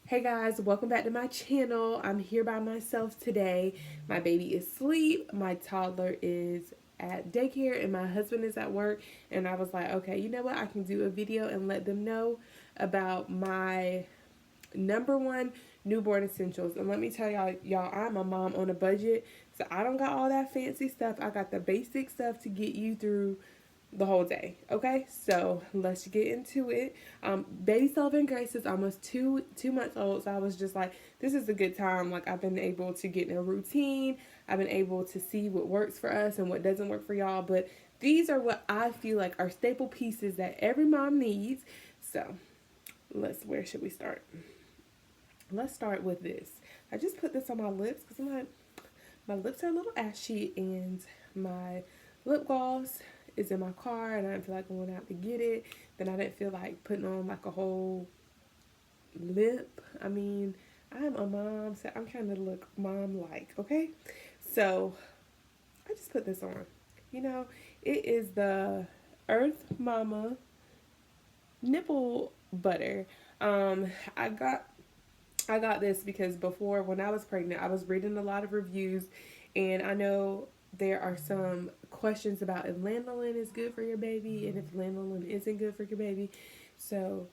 Hey guys, welcome back to my channel. I'm here by myself today. My baby is asleep, my toddler is at daycare, and my husband is at work. And I was like, okay, you know what? I can do a video and let them know about my number one newborn essentials. And let me tell y'all, I'm a mom on a budget, so I don't got all that fancy stuff. I got the basic stuff to get you through the whole day. Okay, so let's get into it. Baby Sullivan Grace is almost two months old, so I was just like, this is a good time. Like, I've been able to get in a routine. I've been able to see what works for us and what doesn't work for y'all. But these are what I feel like are staple pieces that every mom needs. So where should we start? Let's start with this. I just put this on my lips because my lips are a little ashy, and my lip gloss is in my car, and I didn't feel like going out to get it. Then I didn't feel like putting on like a whole lip. I mean, I'm a mom, so I'm trying to look mom-like, okay? So I just put this on. You know, it is the Earth Mama nipple butter. Um, I got I got this because before, when I was pregnant, I was reading a lot of reviews, and I know there are some questions about if lanolin is good for your baby and if lanolin isn't good for your baby. So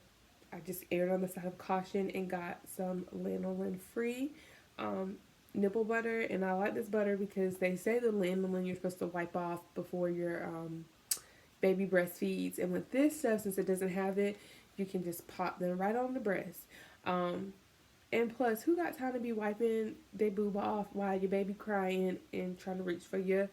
I just erred on the side of caution and got some lanolin free um, nipple butter. And I like this butter because they say the lanolin you're supposed to wipe off before your baby breastfeeds. And with this stuff, since it doesn't have it, you can just pop them right on the breast. Um, and plus, who got time to be wiping their boob off while your baby crying and trying to reach for your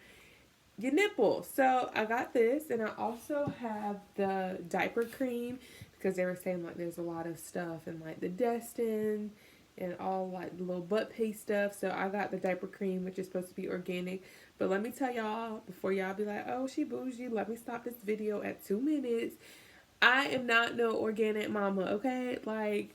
nipple? So I got this, and I also have the diaper cream because they were saying like there's a lot of stuff and like the Destin and all like the little butt paste stuff. So I got the diaper cream, which is supposed to be organic. But let me tell y'all before y'all be like, oh, she bougie. Let me stop this video at 2 minutes. I am not no organic mama, okay? Like,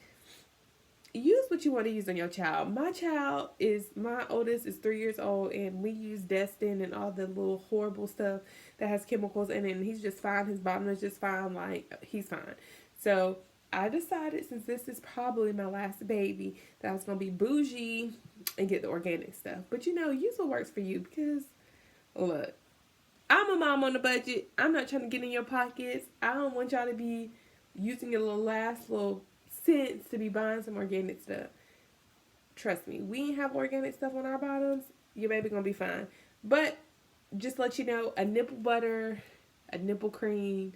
use what you want to use on your child. My oldest is 3 years old, and we use Destin and all the little horrible stuff that has chemicals in it, and he's just fine. His bottom is just fine. Like, he's fine. So I decided, since this is probably my last baby, that I was going to be bougie and get the organic stuff. But you know, use what works for you, because look, I'm a mom on a budget. I'm not trying to get in your pockets. I don't want y'all to be using your little last little cents to be buying some organic stuff. Trust me, we ain't have organic stuff on our bottoms. Your baby gonna be fine. But just let you know, a nipple butter, a nipple cream,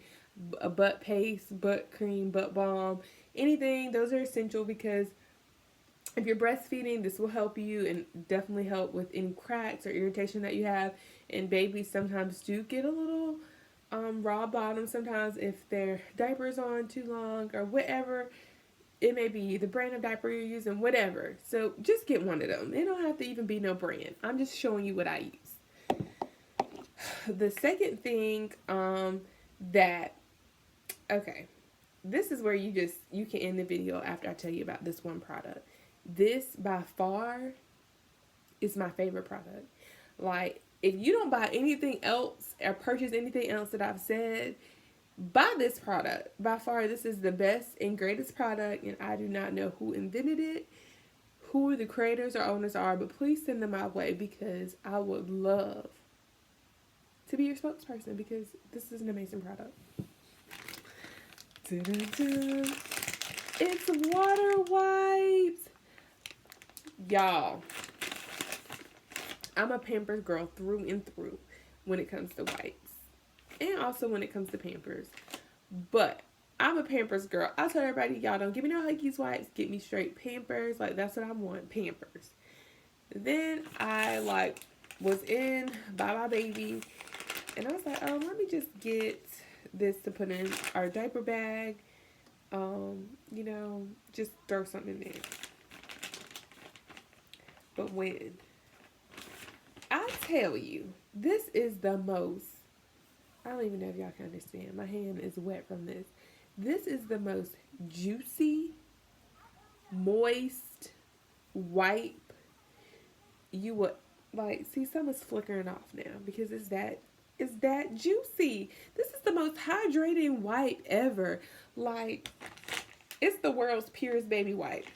a butt paste, butt cream, butt balm, anything, those are essential because if you're breastfeeding, this will help you and definitely help with any cracks or irritation that you have. And babies sometimes do get a little raw bottom sometimes if their diaper's on too long or whatever. It may be the brand of diaper you're using, whatever. So just get one of them. It don't have to even be no brand. I'm just showing you what I use. The second thing that, okay, this is where you can end the video after I tell you about this one product. This by far is my favorite product. Like, if you don't buy anything else or purchase anything else that I've said, buy this product. By far, this is the best and greatest product, and I do not know who invented it, who the creators or owners are, but please send them my way because I would love to be your spokesperson because this is an amazing product. Dun-dun-dun. It's water wipes. Y'all, I'm a Pampers girl through and through when it comes to wipes. And also when it comes to Pampers. But I'm a Pampers girl. I tell everybody, y'all don't give me no Huggies wipes. Get me straight Pampers. Like, that's what I want, Pampers. Then I, like, was in Buy My Baby. And I was like, oh, let me just get this to put in our diaper bag. You know, just throw something in there. But when I tell you, this is the most, I don't even know if y'all can understand. My hand is wet from this. This is the most juicy, moist wipe you would, like, see, some is flickering off now because it's that juicy. This is the most hydrating wipe ever. Like, it's the world's purest baby wipe.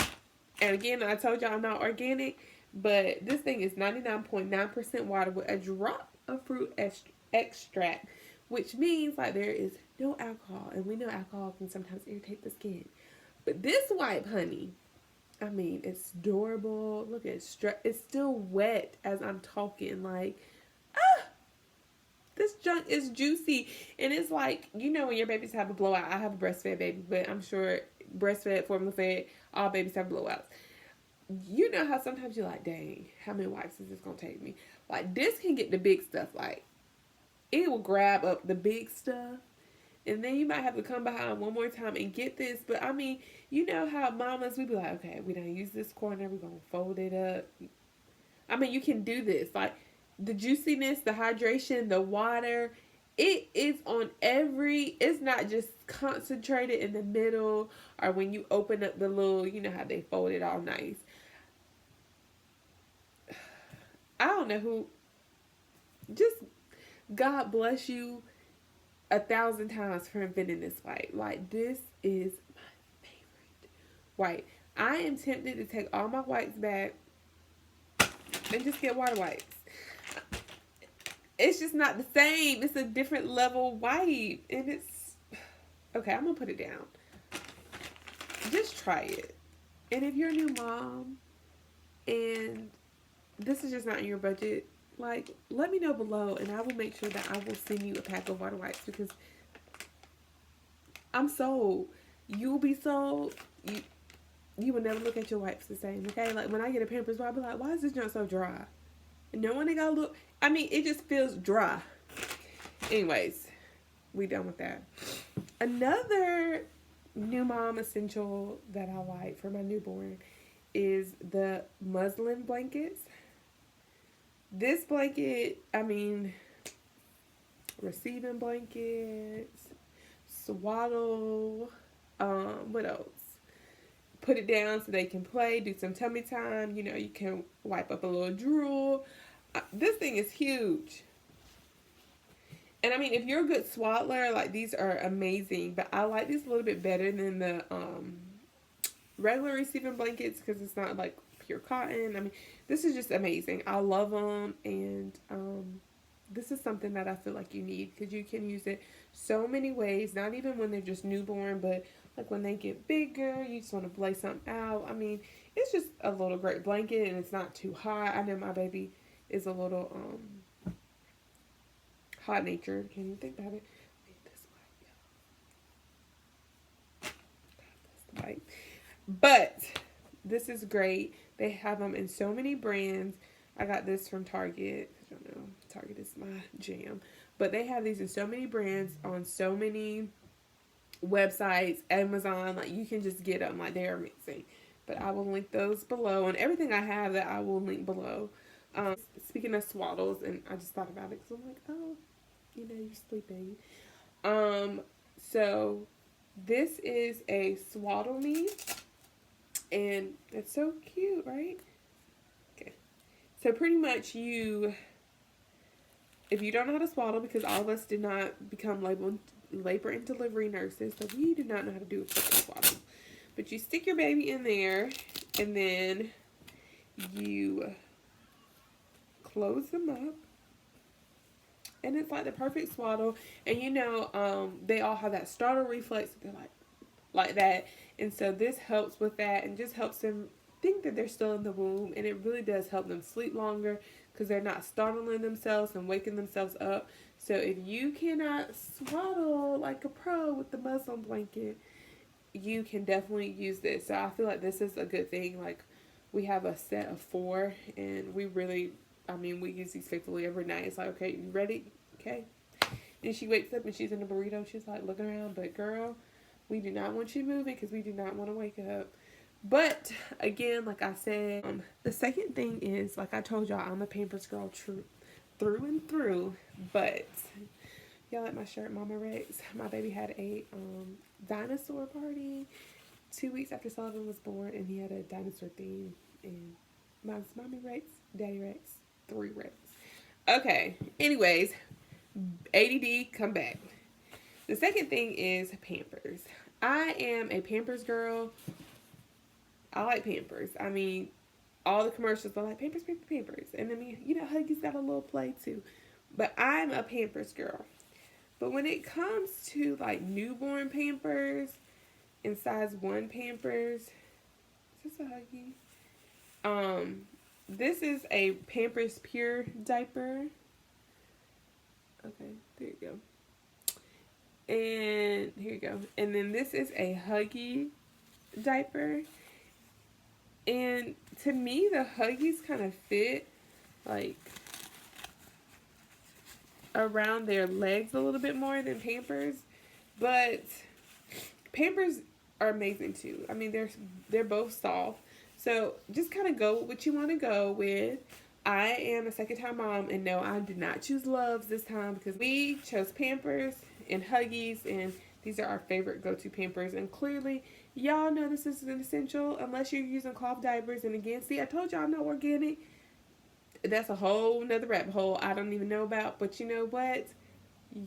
And again, I told y'all I'm not organic, but this thing is 99.9% water with a drop of fruit extract, which means like there is no alcohol. And we know alcohol can sometimes irritate the skin. But this wipe, honey, I mean, it's durable. Look at it. It's still wet as I'm talking. Like, ah, this junk is juicy. And it's like, you know, when your babies have a blowout. I have a breastfed baby, but I'm sure breastfed, formula fed, all babies have blowouts. You know how sometimes you're like, dang, how many wipes is this going to take me? Like, this can get the big stuff. Like, it will grab up the big stuff. And then you might have to come behind one more time and get this. But, I mean, you know how mamas, we be like, okay, we don't use this corner. We're going to fold it up. I mean, you can do this. Like, the juiciness, the hydration, the water, it is on every, it's not just concentrated in the middle or when you open up the little, you know how they fold it all nice. I don't know who, just God bless you 1,000 times for inventing this wipe. Like, this is my favorite wipe. I am tempted to take all my wipes back and just get water wipes. It's just not the same. It's a different level wipe. And it's, okay, I'm going to put it down. Just try it. And if you're a new mom and this is just not in your budget, like, let me know below and I will make sure that I will send you a pack of water wipes because I'm sold. You'll be sold. You will never look at your wipes the same, okay? Like, when I get a Pampers, I'll be like, why is this junk so dry? And no one they gotta look. I mean, it just feels dry. Anyways, we done with that. Another new mom essential that I like for my newborn is the muslin blankets. This blanket, I mean, receiving blankets, swaddle, what else? Put it down so they can play, do some tummy time. You know, you can wipe up a little drool. This thing is huge. And I mean, if you're a good swaddler, like, these are amazing. But I like these a little bit better than the regular receiving blankets because it's not like pure cotton. I mean, this is just amazing. I love them. And this is something that I feel like you need because you can use it so many ways. Not even when they're just newborn, but like when they get bigger, you just want to play something out. I mean, it's just a little great blanket and it's not too hot. I know my baby is a little hot natured. Can you think about it? But this is great. They have them in so many brands. I got this from Target. I don't know. Target is my jam. But they have these in so many brands on so many websites, Amazon. Like, you can just get them. Like, they're amazing. But I will link those below. And everything I have that I will link below. Speaking of swaddles, and I just thought about it because I'm like, oh, you know, you're sleeping. So this is a Swaddle Me, and it's so cute, right? Okay, so pretty much if you don't know how to swaddle, because all of us did not become labor and delivery nurses, so we do not know how to do a fucking swaddle. But you stick your baby in there, and then you close them up. And it's like the perfect swaddle. And you know, they all have that startle reflex. They're like that. And so this helps with that and just helps them think that they're still in the womb. And it really does help them sleep longer because they're not startling themselves and waking themselves up. So if you cannot swaddle like a pro with the muslin blanket, you can definitely use this. So I feel like this is a good thing. Like, we have a set of 4 and we really, I mean, we use these faithfully every night. It's like, okay, you ready? Okay. And she wakes up and she's in a burrito. She's like looking around, but girl, we do not want you moving because we do not want to wake up. But again, like I said, the second thing is, like I told y'all, I'm a Pampers girl through and through. But y'all like my shirt, Mama Rex? My baby had a dinosaur party 2 weeks after Sullivan was born, and he had a dinosaur theme. And mine's Mommy Rex, Daddy Rex, 3 Rex. Okay, anyways, ADD, come back. The second thing is Pampers. I am a Pampers girl I like Pampers. I mean, all the commercials are like Pampers, Pampers, Pampers. And I mean, you know, Huggies got a little play too. But I'm a Pampers girl. But when it comes to like newborn Pampers and size 1 Pampers, is this a Huggy? This is a Pampers Pure diaper. Okay, there you go. And here you go. And then this is a Huggy diaper. And to me, the Huggies kind of fit like around their legs a little bit more than Pampers. But Pampers are amazing too. I mean, they're both soft. So just kind of go with what you want to go with. I am a second-time mom, and no, I did not choose Loves this time because we chose Pampers and Huggies, and these are our favorite go-to Pampers. And clearly, y'all know this is an essential unless you're using cloth diapers. And again, see, I told y'all I'm not organic. That's a whole nother rabbit hole I don't even know about. But you know what?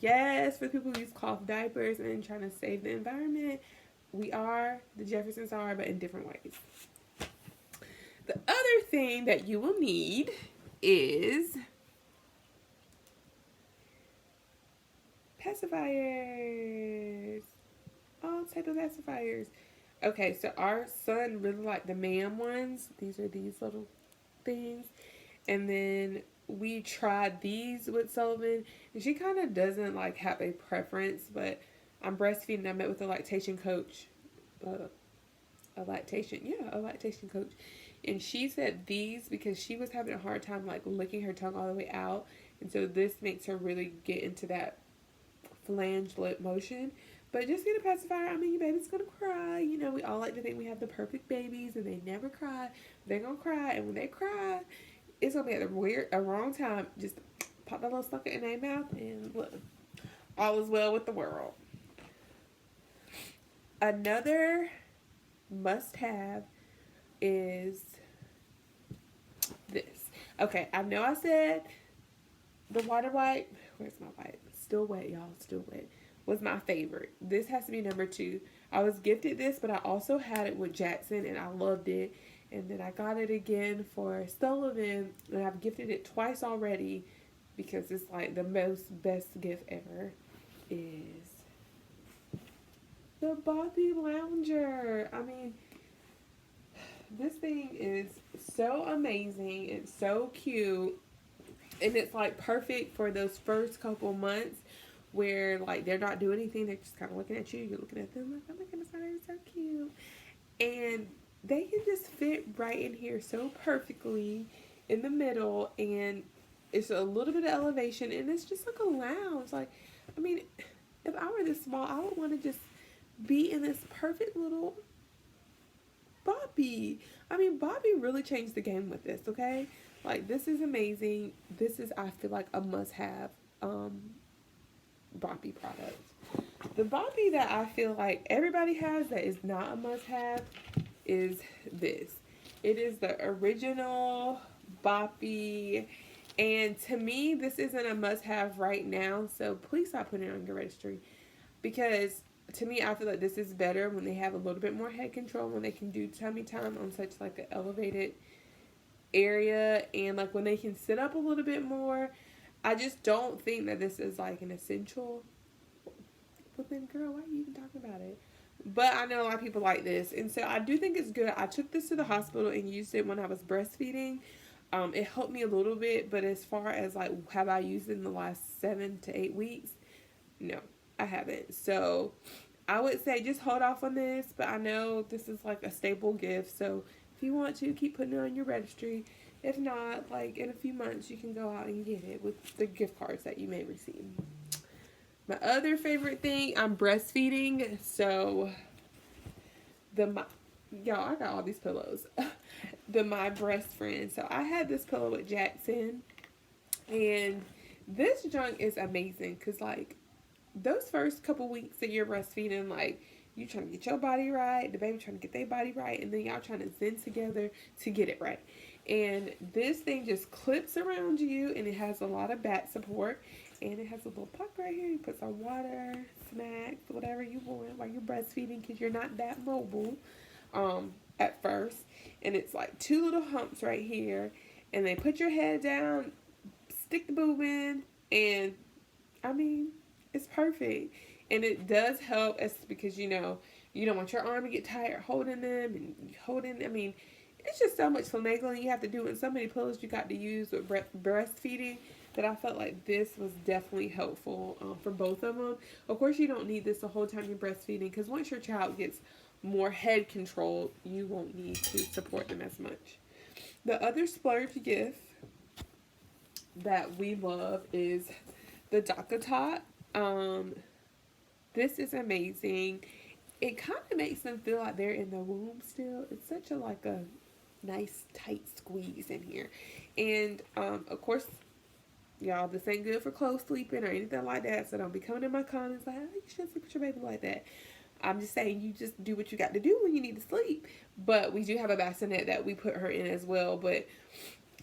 Yes, for people who use cloth diapers and trying to save the environment, we are, the Jeffersons are, but in different ways. The other thing that you will need is pacifiers. All type of pacifiers. Okay, so our son really liked the MAM ones. These are these little things. And then we tried these with Sullivan. And she kind of doesn't like have a preference, but I'm breastfeeding. I met with a lactation coach. A lactation coach. And she said these because she was having a hard time like licking her tongue all the way out. And so this makes her really get into that flange lip motion. But just get a pacifier. I mean, your baby's going to cry. You know, we all like to think we have the perfect babies and they never cry. They're going to cry. And when they cry, it's going to be at a wrong time. Just pop that little sucker in their mouth and look, all is well with the world. Another must-have is this. Okay, I know I said the water wipe. Where's my wipe? Still wet, y'all. Still wet. Was my favorite. This has to be number 2. I was gifted this, but I also had it with Jackson, and I loved it. And then I got it again for Sullivan, and I've gifted it twice already because it's like the best gift ever. Is the Boppy Lounger. I mean, this thing is so amazing. It's so cute. And it's like perfect for those first couple months where like they're not doing anything. They're just kind of looking at you. You're looking at them like, oh my goodness, they're so cute. And they can just fit right in here so perfectly in the middle. And it's a little bit of elevation. And it's just like a lounge. Like, I mean, if I were this small, I would want to just be in this perfect little Boppy. I mean, Boppy really changed the game with this, okay? Like, this is amazing. This is, I feel like, a must-have Boppy product. The Boppy that I feel like everybody has that is not a must-have is this. It is the original Boppy. And to me, this isn't a must-have right now, so please stop putting it on your registry. Because to me, I feel like this is better when they have a little bit more head control, when they can do tummy time on such like an elevated area, and like when they can sit up a little bit more. I just don't think that this is like an essential. But then, girl, why are you even talking about it? But I know a lot of people like this, and so I do think it's good. I took this to the hospital and used it when I was breastfeeding. It helped me a little bit, but as far as like have I used it in the last 7 to 8 weeks, no, I haven't. So I would say just hold off on this, but I know this is like a staple gift, so if you want to, keep putting it on your registry. If not, like in a few months, you can go out and get it with the gift cards that you may receive. My other favorite thing, I'm breastfeeding, so y'all, I got all these pillows. The My Breast Friend. So I had this pillow with Jackson, and this junk is amazing because like those first couple weeks that you're breastfeeding, like you trying to get your body right, the baby trying to get their body right, and then y'all trying to zen together to get it right. And this thing just clips around you, and it has a lot of back support, and it has a little puck right here. You put some water, snacks, whatever you want while you're breastfeeding because you're not that mobile. At first, and it's like two little humps right here, and they put your head down, stick the boob in, and I mean, it's perfect. And it does help as because you don't want your arm to get tired holding them and holding. I mean, it's just so much finagling you have to do, and so many pillows you got to use with breastfeeding that I felt like this was definitely helpful for both of them. Of course, you don't need this the whole time you're breastfeeding because once your child gets more head controlled, you won't need to support them as much. The other splurge gift that we love is the DockATot. This is amazing. It kind of makes them feel like they're in the womb still. It's such a nice tight squeeze in here. And of course, y'all, this ain't good for close sleeping or anything like that. So don't be coming in my comments like, oh, you shouldn't sleep with your baby like that. I'm just saying you just do what you got to do when you need to sleep. But we do have a bassinet that we put her in as well. But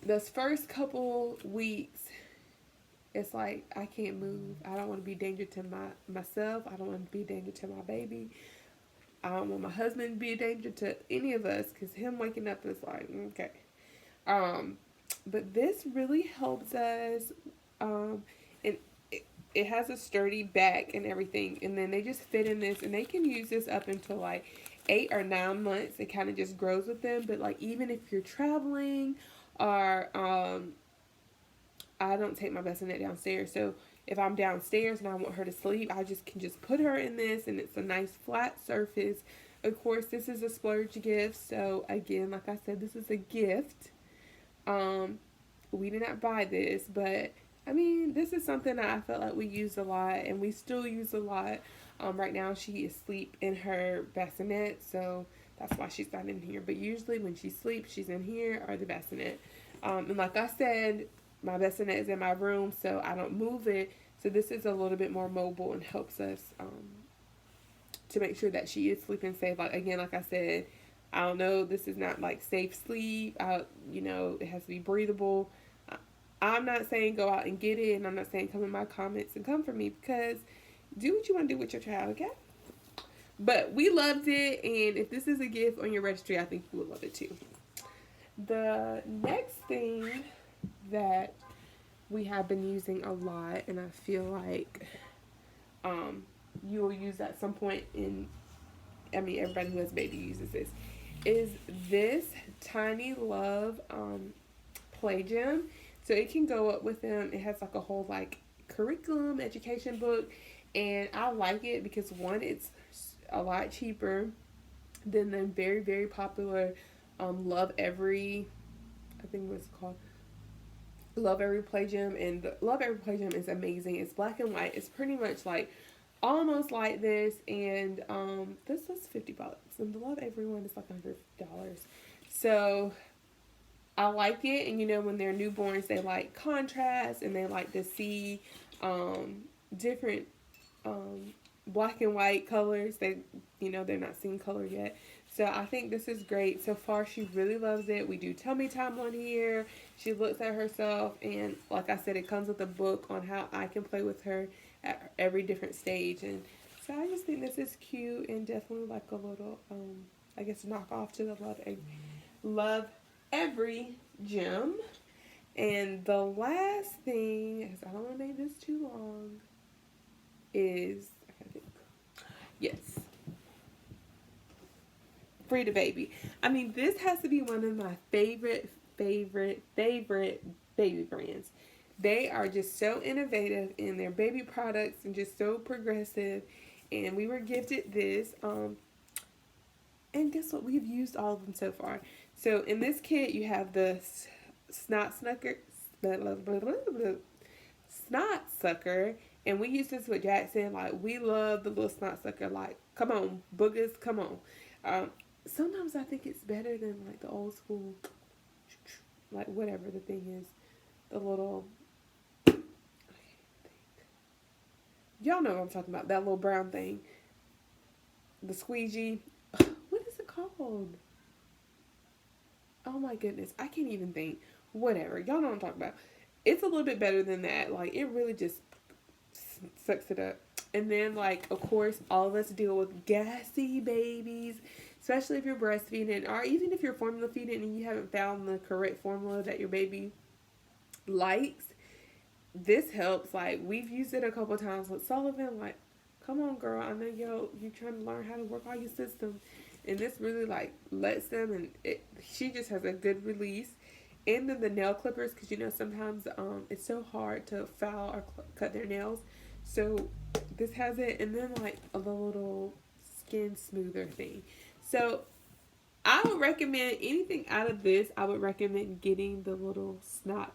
those first couple weeks, it's like I can't move. I don't want to be a danger to myself. I don't want to be a danger to my baby. I don't want my husband to be a danger to any of us because him waking up is like, okay. But this really helps us. And it has a sturdy back and everything. And then they just fit in this. And they can use this up until like 8 or 9 months. It kind of just grows with them. But like even if you're traveling or I don't take my bassinet downstairs. So if I'm downstairs and I want her to sleep, I just can put her in this, and it's a nice flat surface. Of course, this is a splurge gift. So again, like I said, this is a gift. We did not buy this, but I mean, this is something that I felt like we used a lot, and we still use a lot. Right now, she is asleep in her bassinet, so that's why she's not in here. But usually, when she sleeps, she's in here or the bassinet. And like I said, my bassinet is in my room, so I don't move it. So this is a little bit more mobile and helps us to make sure that she is sleeping safe. Like again, like I said, I don't know. This is not like safe sleep. It has to be breathable. I'm not saying go out and get it, and I'm not saying come in my comments and come for me because do what you want to do with your child, okay? But we loved it, and if this is a gift on your registry, I think you would love it too. The next thing that we have been using a lot, and I feel like you will use at some point everybody who has a baby uses this, is this Tiny Love Play Gym. So it can go up with them. It has like a whole curriculum education book, and I like it because one, it's a lot cheaper than the very, very popular Lovevery, I think what's it called, Lovevery Play Gym. And the Lovevery Play Gym is amazing. It's black and white. It's pretty much almost like this, and this is $50, and the Lovevery one is like $100. So I like it, and when they're newborns, they like contrast, and they like to see different black and white colors. They're not seeing color yet. So I think this is great. So far, she really loves it. We do tummy time on here. She looks at herself, and like I said, it comes with a book on how I can play with her at every different stage. And so I just think this is cute and definitely like a little, I guess, knockoff to the Lovevery Gym. And the last thing, because I don't want to make this too long, is, yes, Frida Baby. I mean, this has to be one of my favorite baby brands. They are just so innovative in their baby products and just so progressive. And we were gifted this. And guess what? We've used all of them so far. So in this kit, you have the Snot Sucker. And we use this with Jackson. We love the little Snot Sucker. Come on, boogers, come on. Sometimes I think it's better than the old school, whatever the thing is, the little, y'all know what I'm talking about, that little brown thing, the squeegee. What is it called? Oh my goodness, I can't even think. Whatever, y'all know what I'm talking about. It's a little bit better than that. It really just sucks it up. And then, of course, all of us deal with gassy babies. especially if you're breastfeeding, or even if you're formula feeding and you haven't found the correct formula that your baby likes. This helps. Like, we've used it a couple times with Sullivan. Like, come on, girl, I know you're trying to learn how to work all your systems, and this really like lets them, and she just has a good release. And then the nail clippers, because sometimes it's so hard to file or cut their nails, so this has it. And then like a little skin smoother thing. So I would recommend anything out of this. I would recommend getting the little snot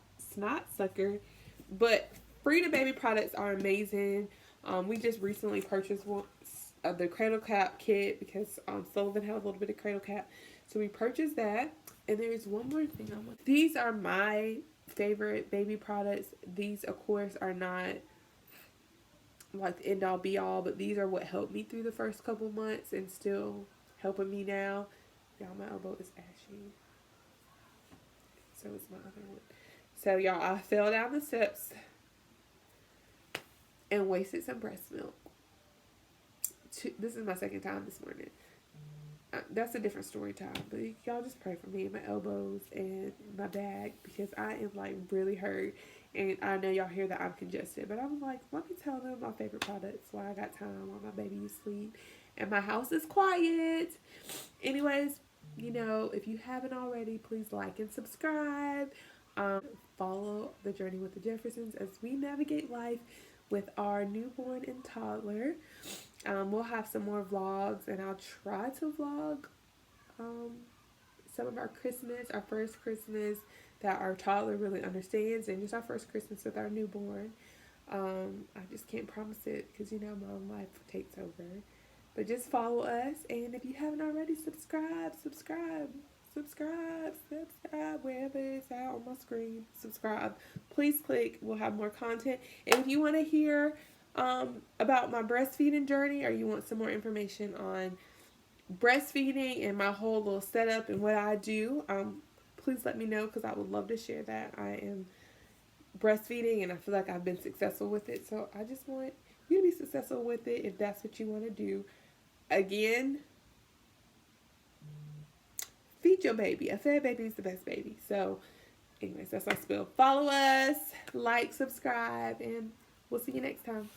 sucker. But Frida Baby products are amazing. We just recently purchased one of the cradle cap kit because Sullivan had a little bit of cradle cap, so we purchased that. And there's one more thing I want. These are my favorite baby products. These, of course, are not like the end all be all, but these are what helped me through the first couple months and still helping me now. Y'all, my elbow is ashy. So is my other one. So, y'all, I fell down the steps and wasted some breast milk. This is my second time this morning. That's a different story time. But y'all just pray for me and my elbows and my back, because I am like really hurt. And I know y'all hear that I'm congested. But I was like, let me tell them my favorite products while I got time, while my baby is asleep. And my house is quiet. Anyways, if you haven't already, please like and subscribe. Follow the journey with the Jeffersons as we navigate life with our newborn and toddler. We'll have some more vlogs, and I'll try to vlog some of our Christmas, our first Christmas that our toddler really understands, and just our first Christmas with our newborn. I just can't promise it because mom life takes over. But just follow us, and if you haven't already, subscribe, wherever it's out on my screen. Subscribe. Please click. We'll have more content. And if you want to hear about my breastfeeding journey, or you want some more information on breastfeeding and my whole little setup and what I do, please let me know, because I would love to share that. I am breastfeeding and I feel like I've been successful with it, so I just want you to be successful with it if that's what you want to do. Again, feed your baby. A fed baby is the best baby. So anyways, that's my spiel. Follow us, like, subscribe, and we'll see you next time.